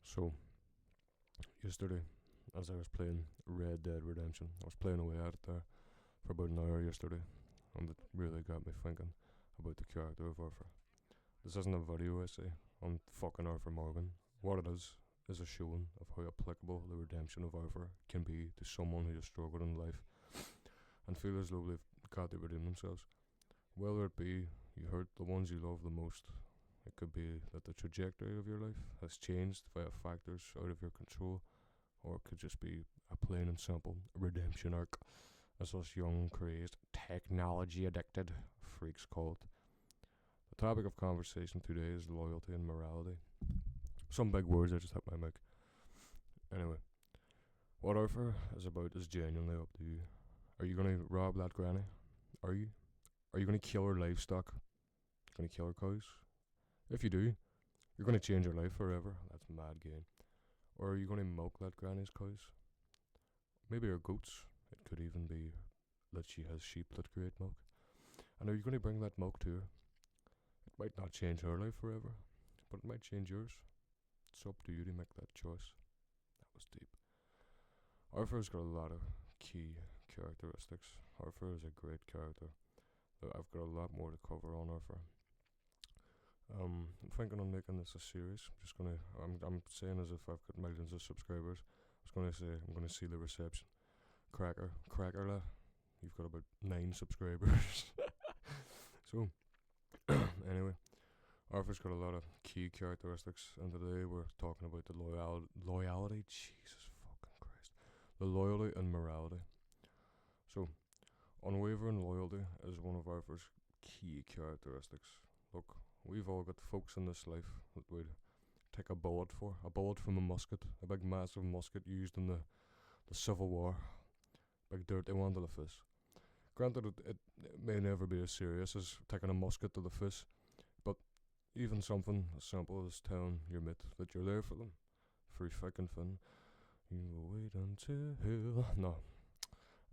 So, yesterday, as I was playing Red Dead Redemption, I was playing away at it there for about an hour yesterday, and it really got me thinking about the character of Arthur. This isn't a video essay on fucking Arthur Morgan. What it is a showing of how applicable the redemption of Arthur can be to someone who has struggled in life and feel as though they've got to redeem themselves. Whether it be you hurt the ones you love the most, it could be that the trajectory of your life has changed via factors out of your control, or it could just be a plain and simple redemption arc, as us young, crazed, technology addicted freaks call it. The topic of conversation today is loyalty and morality. Some big words, I just hit my mic. Anyway, what Arthur is about is genuinely up to you. Are you going to rob that granny? Are you? Are you going to kill her livestock? Going to kill her cows? If you do, you're going to change her life forever. That's mad gain. Or are you going to milk that granny's cows? Maybe her goats. It could even be that she has sheep that create milk. And are you going to bring that milk to her? It might not change her life forever, but it might change yours. It's up to you to make that choice. That was deep. Arthur's got a lot of key characteristics. Arthur is a great character. I've got a lot more to cover on Arthur. I'm thinking on making this a series. I'm saying as if I've got millions of subscribers. I was gonna say I'm gonna see the reception. Crackerla, you've got about 9 subscribers. So, anyway, Arthur's got a lot of key characteristics, and today we're talking about the loyalty. Jesus fucking Christ, the loyalty and morality. So, unwavering loyalty is one of Arthur's key characteristics. Look, we've all got folks in this life that we'd take a bullet from a musket, a big massive musket used in the Civil War, big dirty one to the face. Granted, it may never be as serious as taking a musket to the face, but even something as simple as telling your mate that you're there for them, through thick and thin, you will wait until no.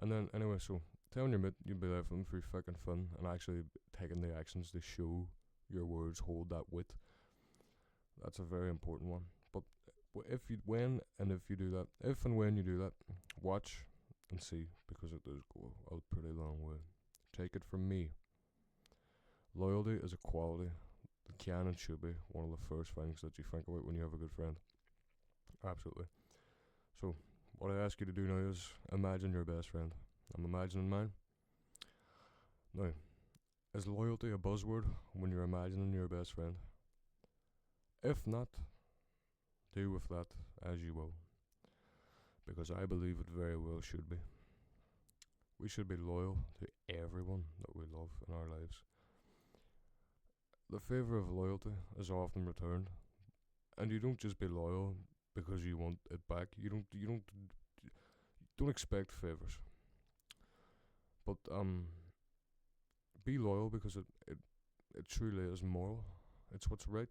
And then, anyway, so telling your mate you'll be there for them through thick and thin, and actually taking the actions to show your words hold that weight, that's a very important one. But if and when you do that, watch and see, because it does go a pretty long way. Take it from me. Loyalty is a quality that can and should be one of the first things that you think about when you have a good friend. Absolutely. So, what I ask you to do now is imagine your best friend. I'm imagining mine. Now, is loyalty a buzzword when you're imagining your best friend? If not, do with that as you will, because I believe it very well should be. We should be loyal to everyone that we love in our lives. The favour of loyalty is often returned, and you don't just be loyal because you want it back. You don't expect favours, but be loyal because it truly is moral. It's what's right,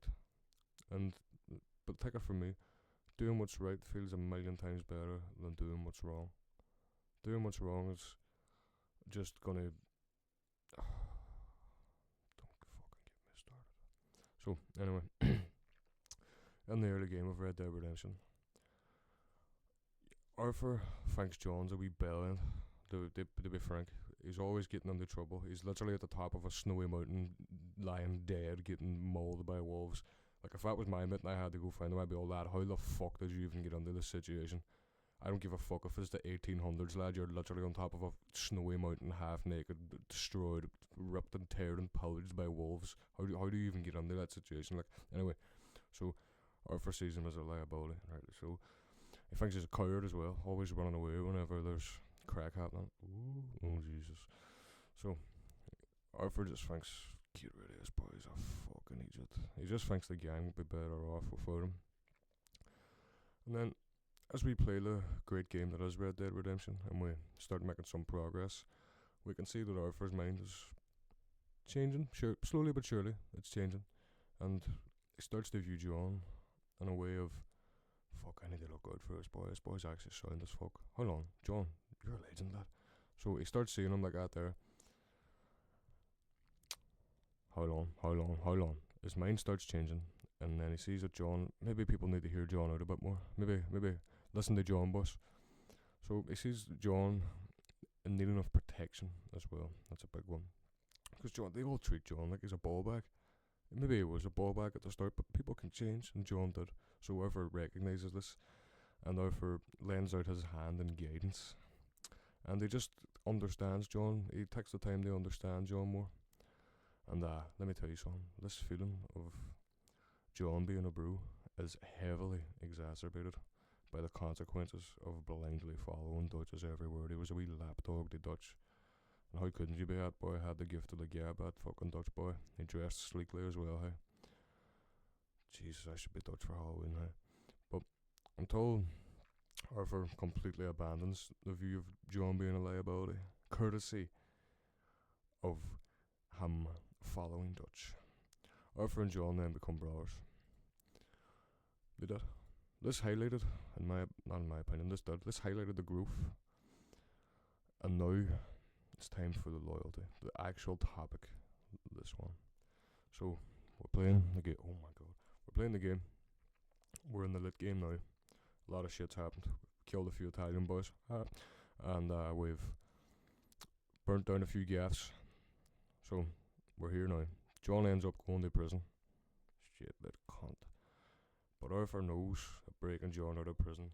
but take it from me, doing what's right feels a million times better than doing what's wrong. Doing what's wrong is just gonna don't fucking get me started. So anyway, in the early game of Red Dead Redemption, Arthur thinks John's a wee bellend. To be frank, he's always getting into trouble. He's literally at the top of a snowy mountain, lying dead, getting mauled by wolves. Like, if that was my mate and I had to go find him, I'd be all that. How the fuck did you even get into this situation? I don't give a fuck if it's the 1800s, lad. You're literally on top of a snowy mountain, half naked, destroyed, ripped and teared and pillaged by wolves. How do you even get into that situation? Like, anyway, so Arthur sees him as a liability, right? So he thinks he's a coward as well, always running away whenever there's crack happening. Ooh, oh Jesus. So Arthur just thinks, get rid of this boy, he's a fucking idiot. He just thinks the gang would be better off without him. And then, as we play the great game that is Red Dead Redemption, and we start making some progress, we can see that Arthur's mind is changing. Sure, slowly but surely, it's changing. And he starts to view John in a way of, fuck, I need to look out for this boy. This boy's actually sound as fuck. Hold on, John, you're a legend, lad. So he starts seeing him like that there. How long? His mind starts changing, and then he sees that John, maybe people need to hear John out a bit more. Maybe listen to John, boss. So he sees John in need of protection as well. That's a big one. Because John, they all treat John like he's a ball bag. Maybe he was a ball bag at the start, but people can change, and John did. So Arthur recognises this, and Arthur lends out his hand in guidance. And he just understands John. He takes the time to understand John more. And let me tell you something. This feeling of John being a bro is heavily exacerbated by the consequences of blindly following Dutch's every word. He was a wee lapdog to Dutch. And how couldn't you be that boy? Had the gift of the gab, that fucking Dutch boy. He dressed sleekly as well, hey. Jesus, I should be Dutch for Halloween, hey. But I'm told Arthur completely abandons the view of John being a liability, courtesy of him following Dutch. Arthur and John then become brothers. They did. This highlighted, not in my opinion, this highlighted the growth. And now it's time for the loyalty, the actual topic, this one. So, we're playing the game. Oh my god. We're playing the game. We're in the lit game now. A lot of shit's happened. Killed a few Italian boys. And we've burnt down a few gaffs. So, we're here now. John ends up going to prison. Shit, that cunt. But Arthur knows that breaking John out of prison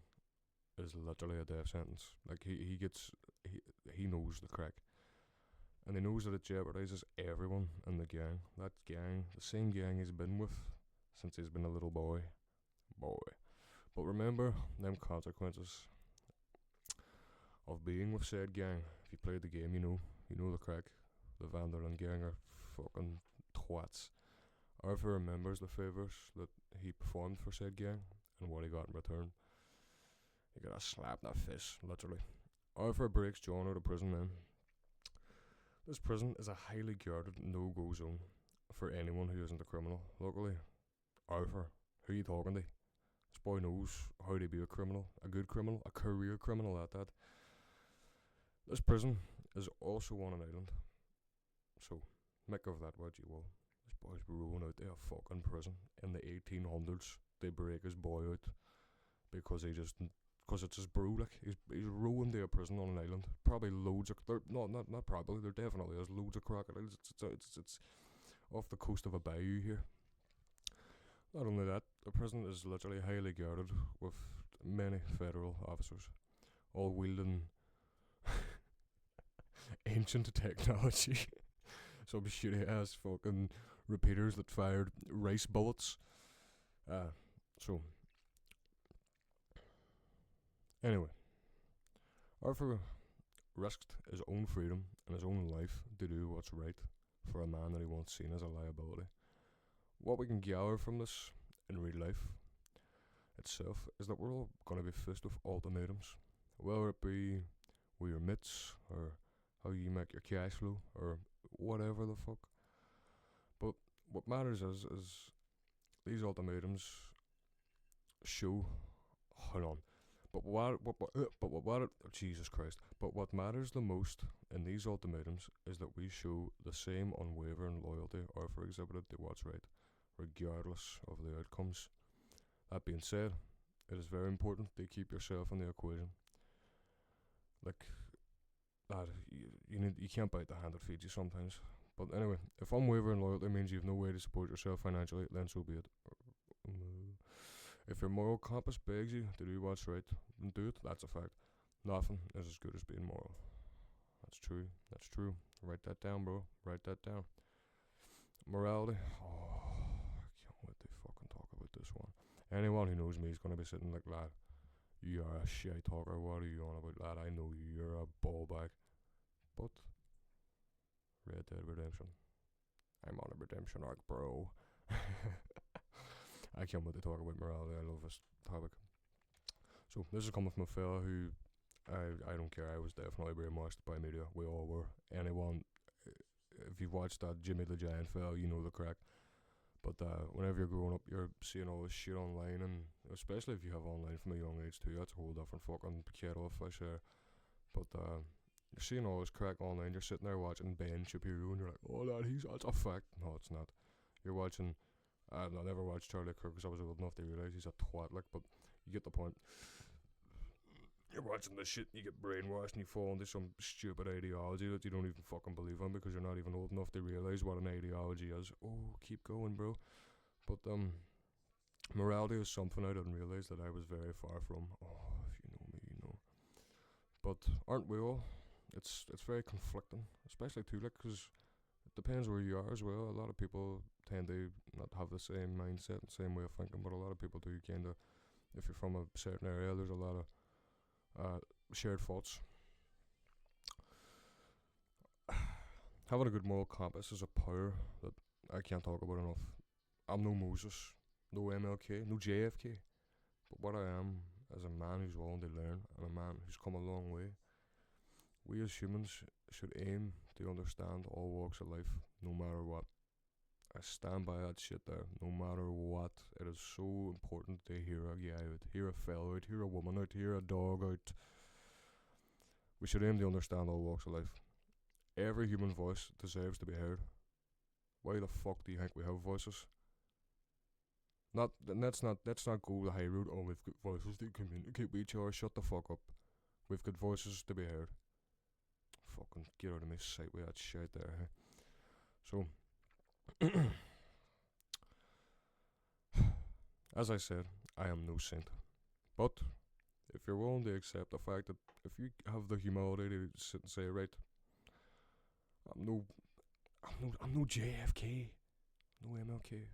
is literally a death sentence. Like, he knows the crack. And he knows that it jeopardizes everyone in the gang. That gang, the same gang he's been with since he's been a little boy. But remember them consequences of being with said gang. If you played the game, you know the crack. The Vanderlyn gang are fucking twats. Arthur remembers the favours that he performed for said gang and what he got in return. He got a slap in the face, literally. Arthur breaks John out of prison then. This prison is a highly guarded no-go zone for anyone who isn't a criminal. Luckily, Arthur, who are you talking to? This boy knows how to be a criminal, a good criminal, a career criminal at that. This prison is also on an island. So, make of that what you will. This boy's rolling out of a fucking prison in the 1800s. They break his boy out because because it's his bro, like, he's rowing to a prison on an island. Probably loads of, not probably, there definitely is loads of crocodiles. It's off the coast of a bayou here. Not only that, the prison is literally highly guarded with many federal officers, all wielding ancient technology. Some shitty ass fucking repeaters that fired rice bullets. Anyway, Arthur risked his own freedom and his own life to do what's right for a man that he once seen as a liability. What we can gather from this in real life itself is that we're all going to be faced with ultimatums, whether it be with your mitts or how you make your cash flow or whatever the fuck. But what matters is these ultimatums show. Hold on. But Jesus Christ. But what matters the most in these ultimatums is that we show the same unwavering loyalty Arthur exhibited to what's right, regardless of the outcomes. That being said, it is very important to keep yourself in the equation. Like, lad, you can't bite the hand that feeds you sometimes. But anyway, if unwavering loyalty means you have no way to support yourself financially, then so be it. If your moral compass begs you to do what's right, then do it. That's a fact. Nothing is as good as being moral. That's true. That's true. Write that down, bro. Write that down. Morality. Oh, I can't wait to fucking talk about this one. Anyone who knows me is going to be sitting like, lad, you are a shit talker. What are you on about, lad? I know you. You're a ball bag. But Red Dead Redemption. I'm on a redemption arc, bro. I can't wait to talk about morality. I love this topic. So this is coming from a fella who I don't care. I was definitely brainwashed by media. We all were. Anyone, if you've watched that Jimmy the Giant fella, you know the crack. But whenever you're growing up, you're seeing all this shit online, and especially if you have online from a young age too, that's a whole different fucking kettle of fish there. But you're seeing all this crack online. You're sitting there watching Ben Shapiro, and you're like, oh lad, that's a fact. No, it's not. You're watching I never watched Charlie Kirk because I was old enough to realise he's a twat, like, but you get the point. You're watching this shit and you get brainwashed and you fall into some stupid ideology that you don't even fucking believe in because you're not even old enough to realise what an ideology is. Oh, keep going, bro. But, morality is something I didn't realise that I was very far from. Oh, if you know me, you know. But aren't we all? It's very conflicting, especially too, like, because it depends where you are as well. A lot of people tend to not have the same mindset and same way of thinking, but a lot of people do kind of. If you're from a certain area, there's a lot of shared faults. Having a good moral compass is a power that I can't talk about enough. I'm no Moses, no MLK, no JFK, but what I am is a man who's willing to learn and a man who's come a long way. We as humans should aim to understand all walks of life, no matter what. I stand by that shit there, no matter what. It is so important to hear a guy out, hear a fella out, hear a woman out, hear a dog out. We should aim to understand all walks of life. Every human voice deserves to be heard. Why the fuck do you think we have voices? Let's not go the high road. Oh, we've got voices to communicate with each other. Shut the fuck up. We've got voices to be heard. Fucking get out of my sight with that shit there. Hey? So, as I said, I am no saint. But if you're willing to accept the fact that if you have the humility to sit and say, right, I'm no JFK, no MLK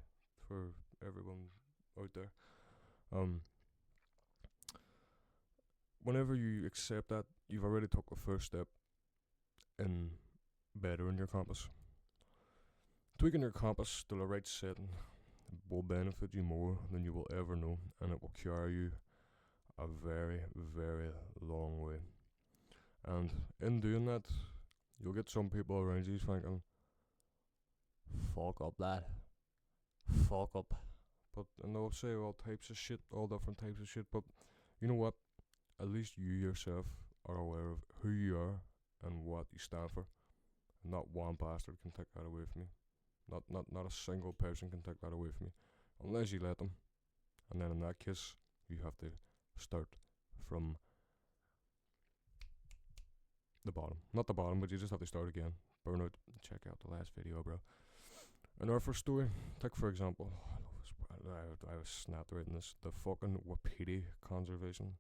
for everyone out there. Whenever you accept that, you've already took the first step in bettering your compass. Tweaking your compass to the right setting will benefit you more than you will ever know, and it will carry you a very, very long way. And in doing that, you'll get some people around you thinking, fuck up, lad. Fuck up. And they'll say all types of shit, all different types of shit, but you know what? At least you yourself are aware of who you are and what you stand for. And not one bastard can take that away from you. Not a single person can take that away from you. Unless you let them. And then in that case, you have to start from the bottom. Not the bottom, but you just have to start again. Burnout. Check out the last video, bro. In our first story, take for example, I was snapped right in this. The fucking wapiti conservation.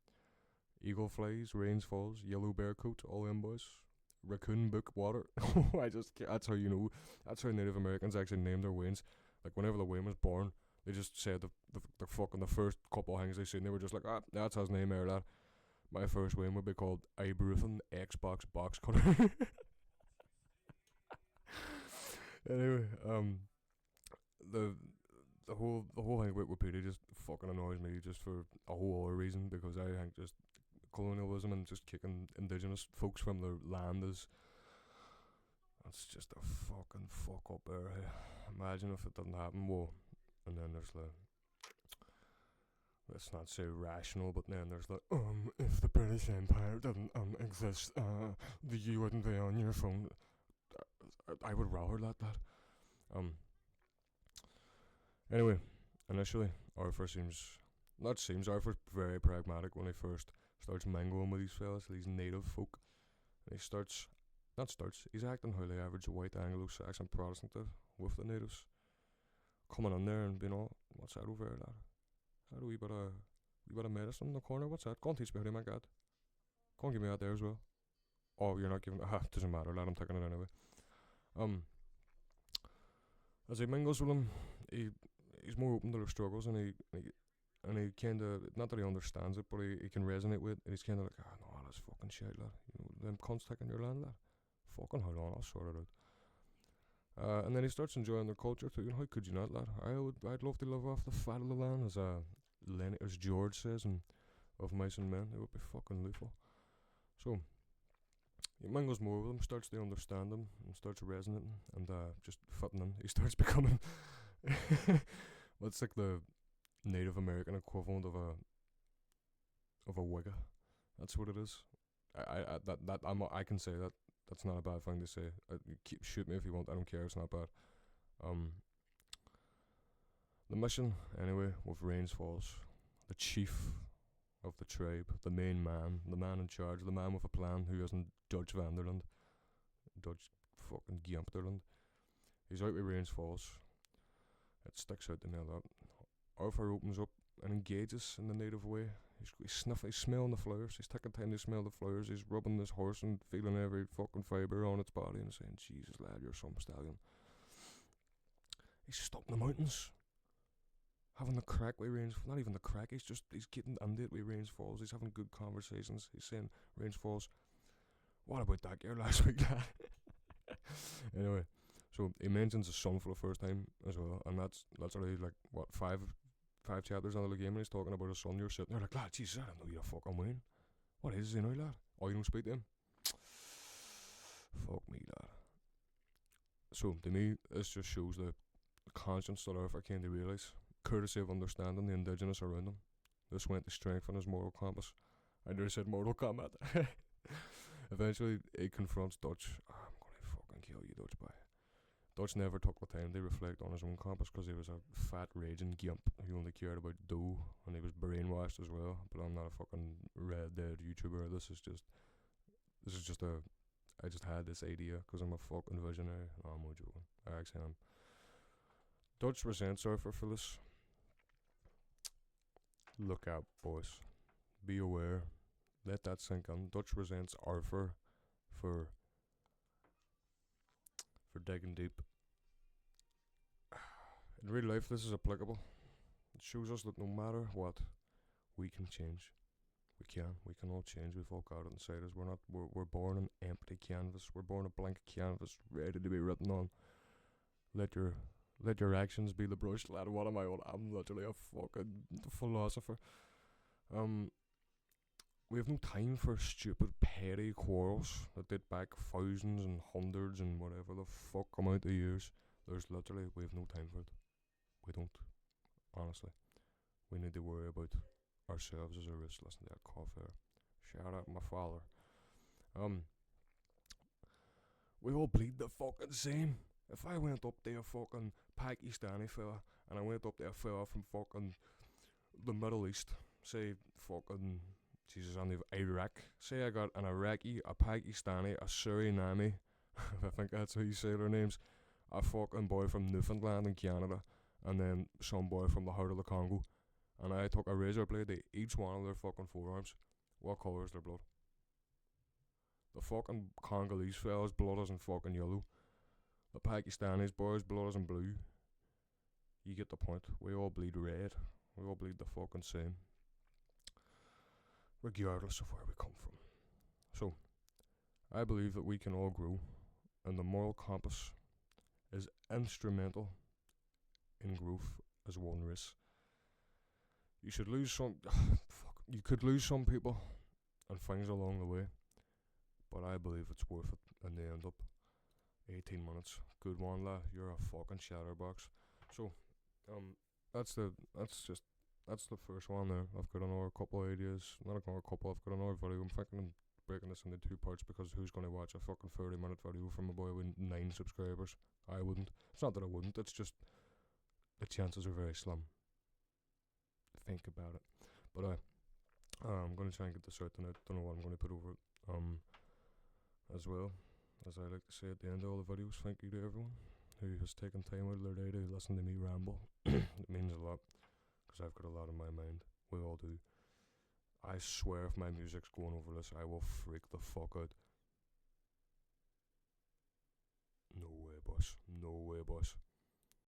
Eagle flies, rains falls, yellow bear coat, all them boys. Raccoon book water. That's how you know. That's how Native Americans actually named their wains. Like whenever the wain was born, they just said the fucking the first couple of things they seen. They were just like, that's his name there, lad. My first wain would be called Ibuprofen Xbox Box Cutter. Anyway, the whole thing with Wikipedia just fucking annoys me just for a whole other reason, because I think just colonialism and just kicking indigenous folks from their land that's just a fucking fuck up there. Imagine if it didn't happen. Well, and then there's the, let's not say rational, but then there's the if the British Empire didn't exist, you wouldn't be on your phone. I would rather that. Anyway, initially Arthur's very pragmatic when he first starts mingling with these fellas, these native folk. And he's acting how the average white Anglo-Saxon Protestant did with the natives. Coming in there and being all, what's that over there, lad? Had a wee bit of medicine in the corner, what's that? Go and teach me how to make that. Go and give me that there as well. Oh, you're not giving it, doesn't matter, lad, I'm taking it anyway. As he mingles with them, he's more open to their struggles, and he kind of, not that he understands it, but he can resonate with it, and he's kind of like, no, that's fucking shit, lad. You know, them cunts taking your land, lad. Fucking hold on, I'll sort it out. And then he starts enjoying their culture too. How could you not, lad? I'd love to live off the fat of the land, as George says, and of mice and men. It would be fucking lethal. So he mingles more with them, starts to understand them, and starts resonating, and just fitting in. He starts becoming what's like the Native American equivalent of a Wicca. That's what it is. I can say that. That's not a bad thing to say. Shoot me if you want. I don't care. It's not bad. The mission, anyway, with Rains Falls, the chief of the tribe, the main man, the man in charge, the man with a plan who isn't Dutch Vanderland, Dutch fucking Gimpterland. He's out with Rains Falls. It sticks out to me a lot. Arthur opens up and engages in the native way. He's sniffing, he's smelling the flowers. He's taking time to smell the flowers. He's rubbing this horse and feeling every fucking fibre on its body and saying, Jesus lad, you're some stallion. He's just up in the mountains, having the crack with Rains. Not even the crack, he's getting into it with Rains Falls. He's having good conversations. He's saying, Rains Falls, what about that girl last week, lad? Anyway, so he mentions his son for the first time as well, and that's already like, what, five chapters into the game, and he's talking about his son. You're sitting there like, lad, Jesus, I don't know you're fucking Wayne. What is he now, lad? Oh, you don't speak to him? Fuck me, lad. So, to me, this just shows the conscience that Arthur came to realise, courtesy of understanding the indigenous around him. This went to strengthen his moral compass. I nearly said Mortal Kombat. Eventually, he confronts Dutch. I'm gonna fucking kill you, Dutch boy. Dutch never took the time to reflect on his own compass because he was a fat, raging gimp who only cared about dough, and he was brainwashed as well. But I'm not a fucking Red Dead YouTuber. This is just I just had this idea because I'm a fucking visionary. No, I'm not joking. I actually am. Dutch resents Arthur for this. Look out, boys. Be aware. Let that sink in. Dutch resents Arthur for digging deep. In real life, this is applicable. It shows us that no matter what, we can change. We can all change. We've all got it inside us. We're born an empty canvas. We're born a blank canvas, ready to be written on. Let your actions be the brush, lad. What am I on? I'm literally a fucking philosopher. We have no time for stupid, petty quarrels that date back thousands and hundreds and whatever the fuck amount of years. We have no time for it. We don't. Honestly. We need to worry about ourselves as a wrist. Listen to that cough there. Shout out my father. We all bleed the fucking same. If I went up to a fucking Pakistani fella, and I went up to a fella from fucking the Middle East, say fucking, Jesus, on the Iraq, say I got an Iraqi, a Pakistani, a Suriname, I think that's how you say their names, a fucking boy from Newfoundland in Canada, and then some boy from the heart of the Congo, and I took a razor blade to each one of their fucking forearms. What colour is their blood? The fucking Congolese fella's blood isn't fucking yellow. The Pakistanis boys' blood isn't blue. You get the point. We all bleed red. We all bleed the fucking same, regardless of where we come from. So, I believe that we can all grow, and the moral compass is instrumental in growth as one race. You should lose some. You could lose some people and things along the way, but I believe it's worth it in the end up. 18 minutes. Good one, lad. You're a fucking chatterbox. So, that's the first one there. I've got another couple of ideas. Not another couple, I've got another video. I'm thinking of breaking this into 2 parts because who's going to watch a fucking 30-minute video from a boy with 9 subscribers? I wouldn't. It's not that I wouldn't, it's just the chances are very slim. Think about it. But I'm going to try and get this out tonight. Don't know what I'm going to put over it. As well, as I like to say at the end of all the videos, thank you to everyone who has taken time out of their day to listen to me ramble. It means a lot, because I've got a lot on my mind. We all do. I swear if my music's going over this, I will freak the fuck out. No way, boss. No way, boss.